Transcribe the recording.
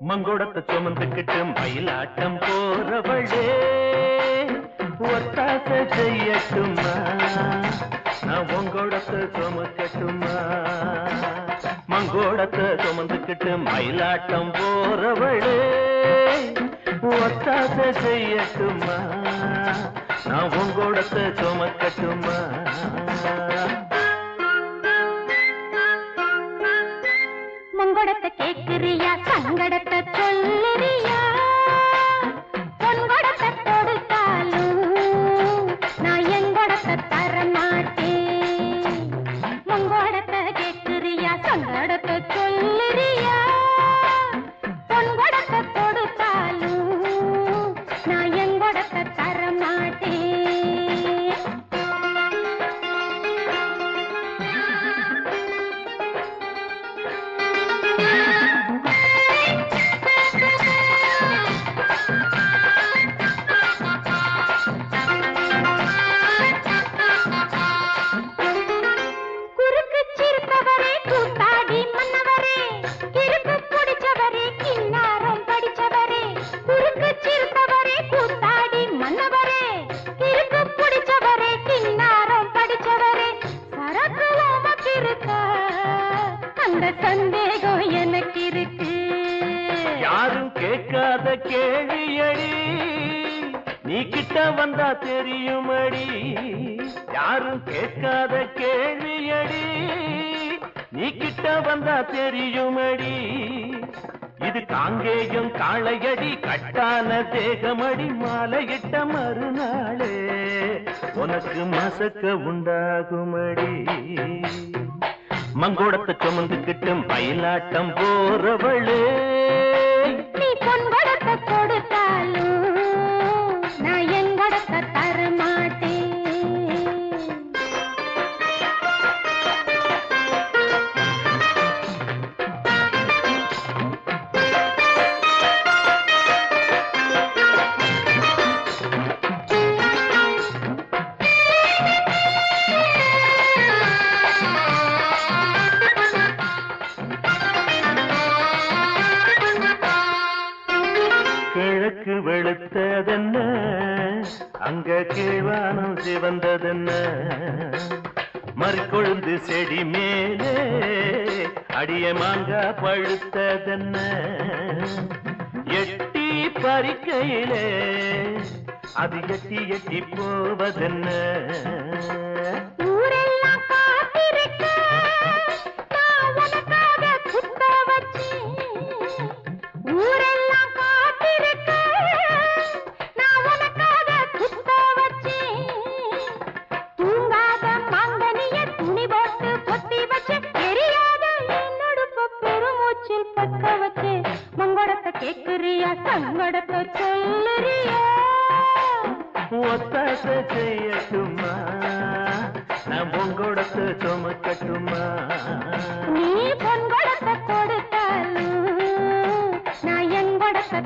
மங்கோடத்தை சுமந்துக்கிட்டு மயிலாட்டம் போறவளே ஒத்தாசை செய்யட்டுமா நான் உங்கோடத்தை சுமக்கட்டுமா மங்கோடத்தை சுமந்துக்கிட்டு மயிலாட்டம் போறவளே ஒத்தாசை செய்யட்டுமா நான் உங்கோடத்தை சுமக்கட்டுமா மங்கோடத்தை கேட்கிறியா சங்கடத்தை சொல்லுறியா பொன்கொடத்தை கொடுத்தாலும் நான் எங்கொடத்தை தர மாட்டேன் மங்கோடத்தை கேட்கிறியா சங்கடத்தை சொல்லுறியா பொன்கொடத்தை கொடுத்தாலும் நான் எங்கொடத்தை தர மாட்டேன் சந்தேகம் எனக்கு இருக்கு யாரும் கேட்காத கேள்வியடி நீ கிட்ட வந்தா தெரியுமடி யாரும் கேட்காத கேள்வியடி நீ கிட்ட வந்தா தெரியுமடி இது காங்கேயம் காளையடி கட்டான தேகமடி மாலையிட்ட மறுநாளே உனக்கு மசக்க உண்டாகுமடி மங்கோடத்தை சுமந்துக்கிட்டு மயிலாட்டம் போறவளே நீ பொன்கொடத்தை கொடுத்தாலும் நான் எங்கொடத்தை தர மாட்டேன் கிழக்கு வெளுத்ததென்ன அங்க கீழ்வானம் சிவந்ததென்ன மறுக்கொழுந்து செடி மேலே அடிய மாங்கா பழுத்ததென்ன எட்டி பறிக்கையிலே அது எட்டி எட்டி போவதென்ன மங்கோடத்தை கேட்கிறியா சங்கடத்தை சொல்லுறியா ஒத்தாசை செய்யட்டுமா நான் உங்கோடத்தை சுமக்கட்டுமா நீ பொன்கொடத்தை கொடுத்தாலும் நான் எங்கொடத்தை